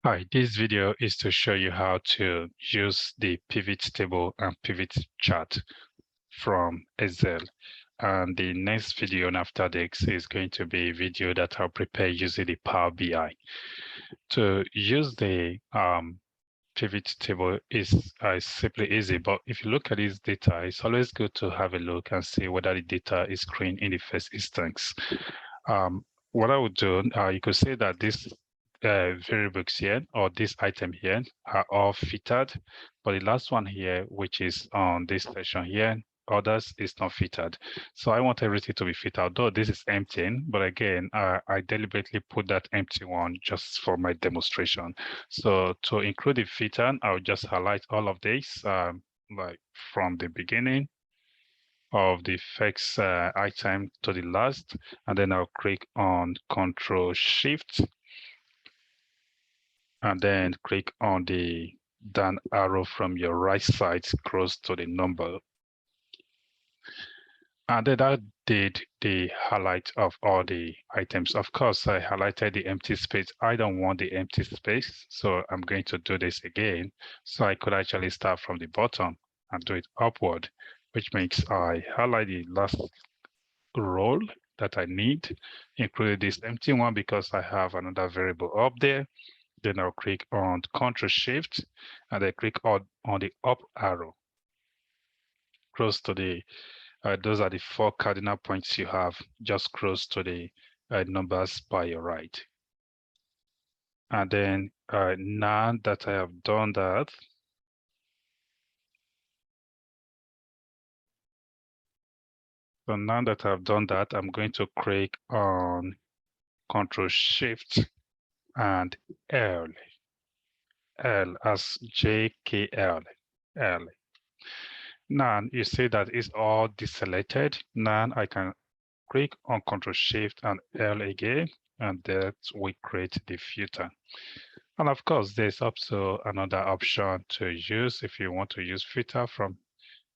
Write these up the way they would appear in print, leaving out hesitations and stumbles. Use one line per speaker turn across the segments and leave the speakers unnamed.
Hi, this video is to show you how to use the pivot table and pivot chart from Excel. And the next video after this is going to be a video that I'll prepare using the Power BI. To use the pivot table is simply easy, but if you look at this data, it's always good to have a look and see whether the data is green in the first instance. What I would do, you could say that this variables here or this item here are all fitted, but the last one here, which is on this section here, others is not fitted. So I want everything to be fitted, although this is empty, but again, I deliberately put that empty one just for my demonstration. So to include the fitted, I'll just highlight all of this, like from the beginning of the first item to the last, and then I'll click on Control Shift, and then click on the down arrow from your right side close to the number. And then that did the highlight of all the items. Of course, I highlighted the empty space. I don't want the empty space, so I'm going to do this again. So I could actually start from the bottom and do it upward, which makes I highlight the last row that I need, including this empty one because I have another variable up there. Then I'll click on Control Shift and I click on the up arrow close to the, those are the 4 cardinal points you have just close to the numbers by your right. And then now that I have done that, so now that I've done that, I'm going to click on Control Shift and L as JKL, L. Now you see that it's all deselected. Now I can click on Control Shift and L again, and that will create the filter. And of course, there's also another option to use if you want to use filter from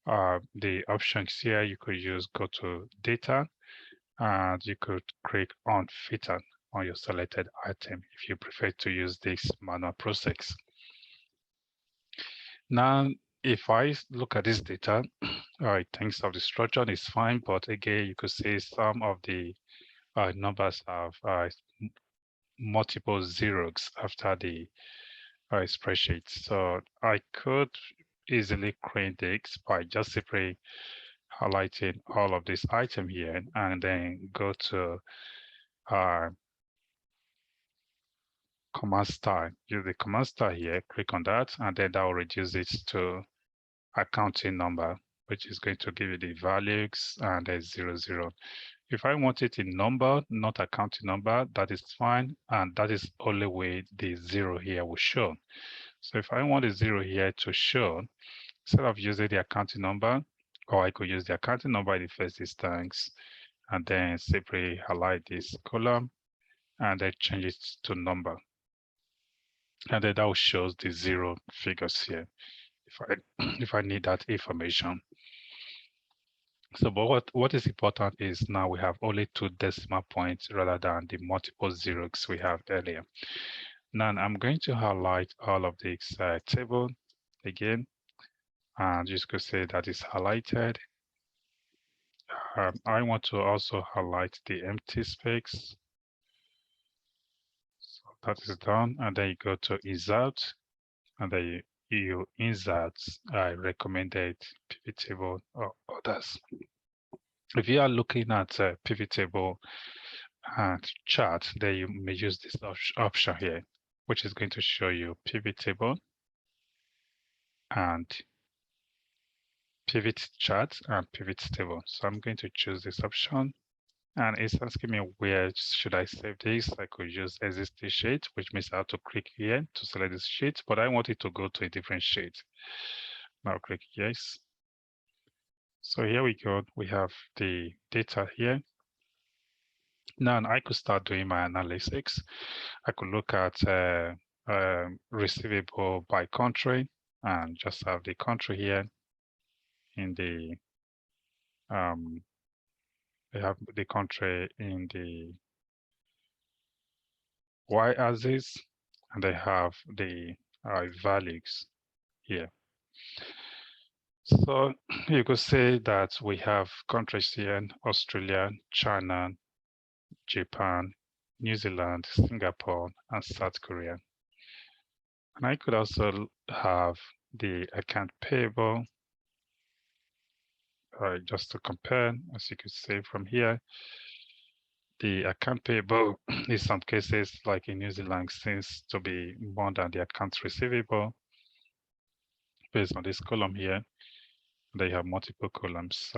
the options here. You could use go to data, and you could click on filter on your selected item if you prefer to use this manual process. Now, if I look at this data, in terms of the structure is fine, but again, you could see some of the numbers have multiple zeros after the spreadsheet. So I could easily create this by just simply highlighting all of this item here and then go to command star. Use the command star here, click on that, and then that will reduce it to accounting number, which is going to give you the values and a 00. If I want it in number, not accounting number, that is fine. And that is only way the 0 here will show. So if I want a 0 here to show, instead of using the accounting number, or I could use the accounting number in the first instance, and then simply highlight this column, and then change it to number. And then that will show the 0 figures here if I need that information. So, but what is important is now we have only 2 decimal points rather than the multiple zeros we have earlier. Now I'm going to highlight all of this table again, and you could say that is highlighted. I want to also highlight the empty space. So that is done, and then you go to insert, and then you insert recommended pivot table or others. If you are looking at pivot table and chart, then you may use this option here, which is going to show you pivot table and pivot chart and pivot table. So I'm going to choose this option, and it's asking me where should I save this. I could use existing sheet, which means I have to click here to select this sheet, but I want it to go to a different sheet. Now click yes. So here we go. We have the data here. Now I could start doing my analytics. I could look at receivable by country and just have the country here in the we have the country in the y-axis, and they have the values here. So you could say that we have countries here: Australia, China, Japan, New Zealand, Singapore, and South Korea. And I could also have the account payable, just to compare, as you could see from here. The account payable in some cases, like in New Zealand, seems to be more than the accounts receivable based on this column here. They have multiple columns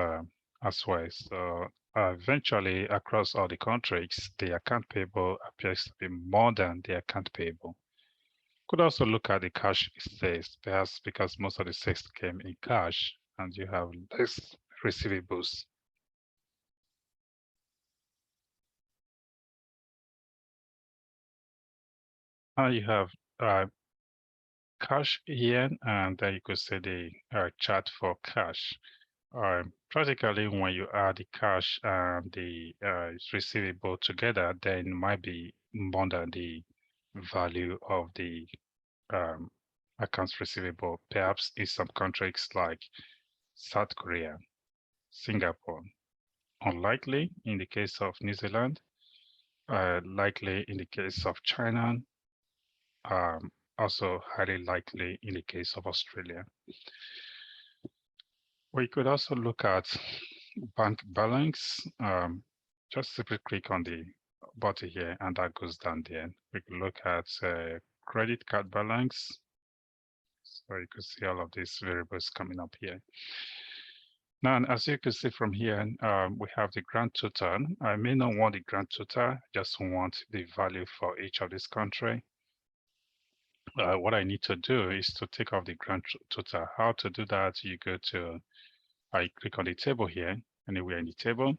as well. So eventually, across all the countries, the account payable appears to be more than the account payable. Could also look at the cash sales, perhaps because most of the sales came in cash and you have less receivables. Now you have cash here, and then you could see the chart for cash. Practically, when you add the cash and the receivable together, then it might be more than the value of the accounts receivable, perhaps in some countries like South Korea, Singapore. Unlikely in the case of New Zealand, likely in the case of China, also highly likely in the case of Australia. We could also look at bank balance. Just simply click on the button here and that goes down there. We could look at credit card balance. So you could see all of these variables coming up here. Now, as you can see from here, we have the grand total. I may not want the grand total, just want the value for each of this country. What I need to do is to take off the grand total. How to do that? You go to, I click on the table here, anywhere in the table,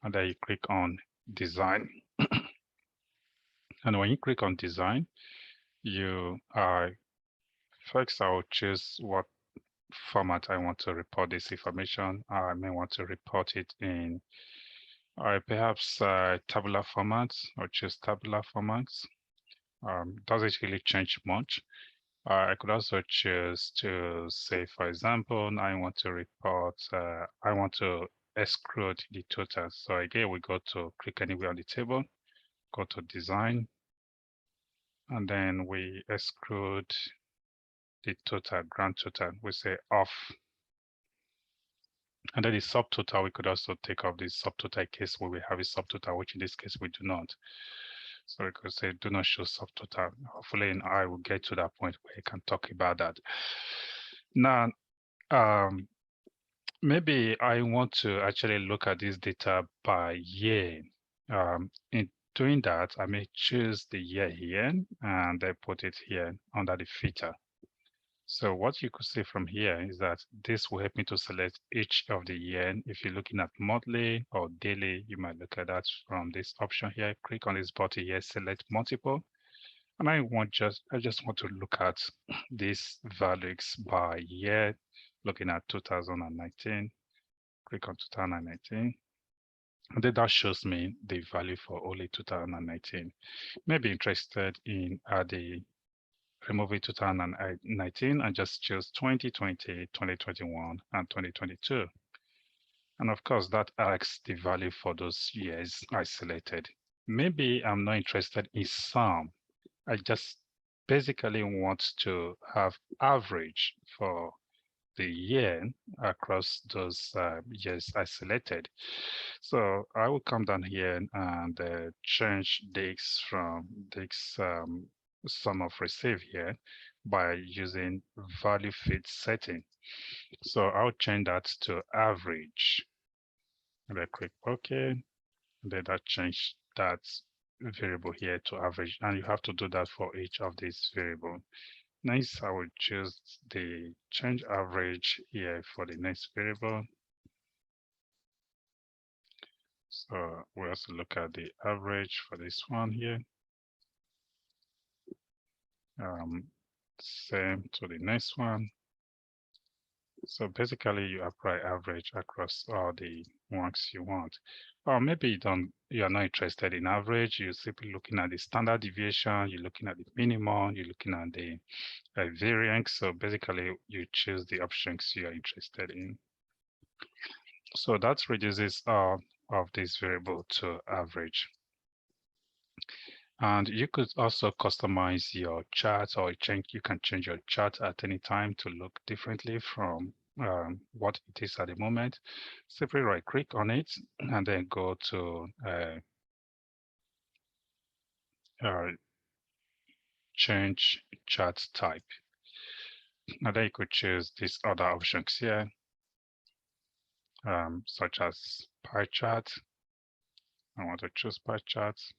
and then you click on design. And when you click on design, you first I will choose what format I want to report this information. I may want to report it in perhaps tabular formats, or choose tabular formats. Doesn't really change much. I could also choose to say, for example, I want to report, I want to exclude the total. So again, we go to click anywhere on the table, go to design, and then we exclude the total, grand total. We say off. And then the subtotal, we could also take off the subtotal case where we have a subtotal, which in this case we do not. So we could say do not show subtotal. Hopefully I will get to that point where I can talk about that. Now, maybe I want to actually look at this data by year. In doing that, I may choose the year here and then put it here under the filter. So what you could see from here is that this will help me to select each of the year. If you're looking at monthly or daily, you might look at that from this option here. Click on this button here, select multiple. And I just want to look at these values by year, looking at 2019. Click on 2019. And then that shows me the value for only 2019. Maybe interested in the remove 2019 and just choose 2020, 2021, and 2022. And of course, that asks the value for those years I selected. Maybe I'm not interested in sum. I just basically want to have average for the year across those years I selected. So I will come down here and change this from this sum of receive here by using value fit setting. So I'll change that to average. And I click OK. And then that change that variable here to average. And you have to do that for each of these variables. Next, I will choose the change average here for the next variable. So we also look at the average for this one here. Same to the next one. So basically you apply average across all the ones you want. Or maybe you're not interested in average, you're simply looking at the standard deviation, you're looking at the minimum, you're looking at the variance. So basically you choose the options you're interested in. So that reduces all of this variable to average. And you could also customize your chart, or you can change your chart at any time to look differently from what it is at the moment. Simply right click on it and then go to change chart type. And then you could choose these other options here, such as pie chart. I want to choose pie charts.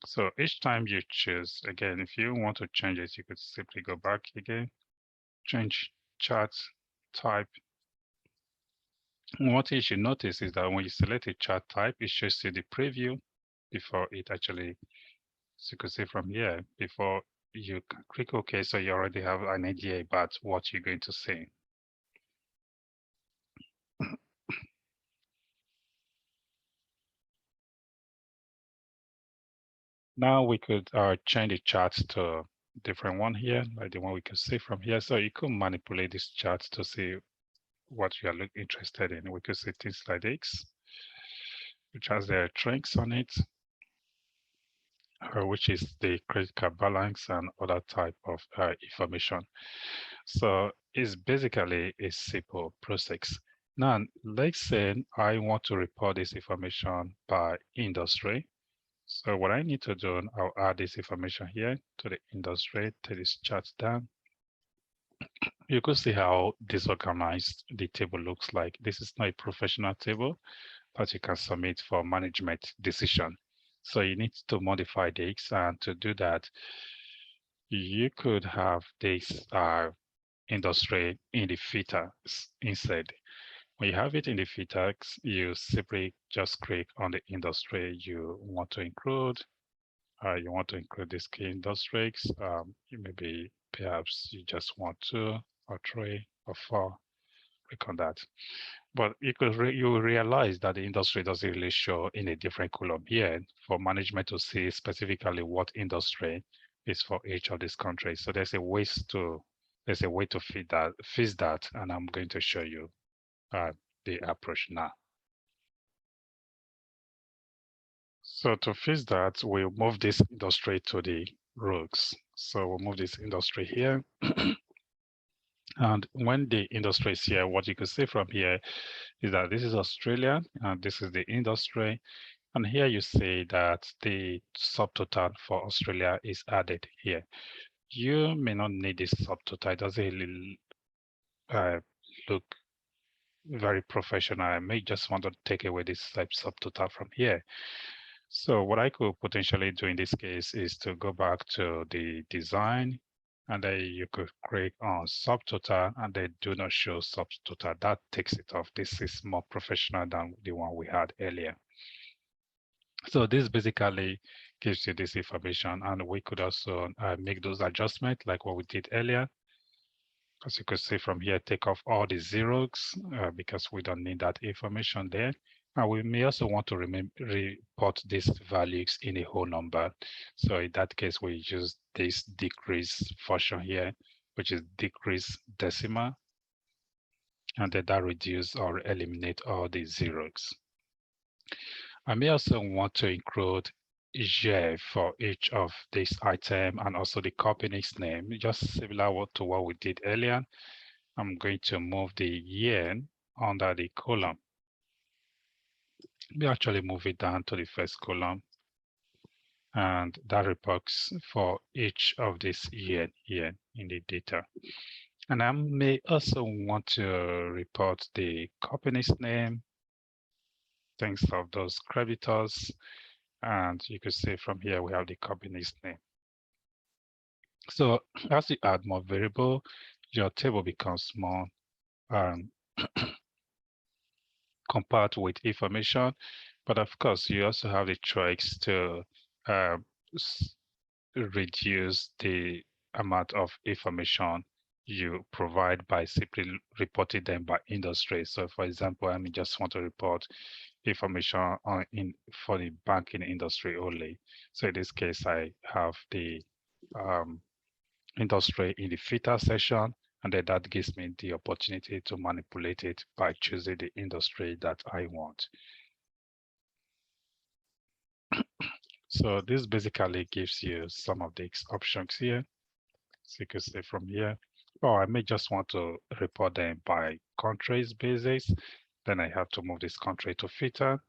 So each time you choose, again, if you want to change it, you could simply go back again, change chart type. What you should notice is that when you select a chart type, it shows you the preview before it actually, so you can see from here, before you click OK, so you already have an idea about what you're going to see. Now we could change the charts to a different one here, like the one we can see from here. So you could manipulate this chart to see what you are interested in. We could see things like this, which has the trends on it, which is the critical balance and other type of information. So it's basically a simple process. Now, let's say I want to report this information by industry. So what I need to do, I'll add this information here to the industry, take this chart down. You could see how disorganized the table looks like. This is not a professional table that you can submit for management decision. So you need to modify this, and to do that, you could have this industry in the filters instead. When you have it in the filters, you simply just click on the industry you want to include. You want to include these key industries. Maybe perhaps you just want 2 or 3 or 4. Click on that. But you will realize that the industry doesn't really show in a different column here for management to see specifically what industry is for each of these countries. So there's a way to fix that, and I'm going to show you the approach now. So to fix that, we'll move this industry to the rows. So we'll move this industry here. And when the industry is here, what you can see from here is that this is Australia, and this is the industry. And here you see that the subtotal for Australia is added here. You may not need this subtotal. It doesn't really look very professional. I may just want to take away this type subtotal from here. So what I could potentially do in this case is to go back to the design, and then you could click on subtotal, and they do not show subtotal. That takes it off. This is more professional than the one we had earlier. So this basically gives you this information, and we could also make those adjustments like what we did earlier. As you can see from here, take off all the zeros because we don't need that information there. And we may also want to report these values in a whole number. So in that case, we use this decrease function here, which is decrease decimal. And then that reduce or eliminate all the zeros. I may also want to include year for each of these item and also the company's name, just similar to what we did earlier. I'm going to move the year under the column. We actually move it down to the first column, and that reports for each of these year here in the data. And I may also want to report the company's name, thanks of those creditors. And you can see from here, we have the company's name. So as you add more variable, your table becomes more compact with information. But of course, you also have the choice to reduce the amount of information you provide by simply reporting them by industry. So for example, I just want to report information for the banking industry only. So in this case, I have the um, industry in the filter section, and then that gives me the opportunity to manipulate it by choosing the industry that I want. So this basically gives you some of the options here. So you can see from here, or I may just want to report them by countries basis. Then I have to move this country to filter.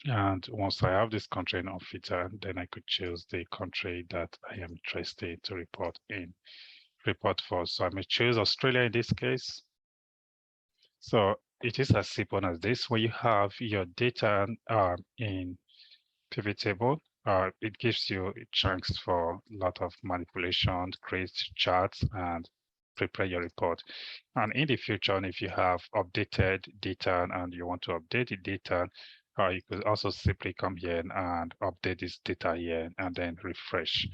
And once I have this country on filter, then I could choose the country that I am interested to report for. So I may choose Australia in this case. So it is as simple as this. When you have your data in pivot table, it gives you a chance for a lot of manipulation, create charts, and prepare your report. And in the future, if you have updated data and you want to update the data, you could also simply come here and update this data here and then refresh.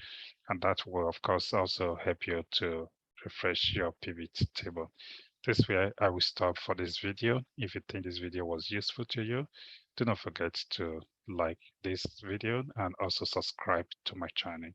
And that will, of course, also help you to refresh your pivot table. This way, I will stop for this video. If you think this video was useful to you, do not forget to like this video and also subscribe to my channel.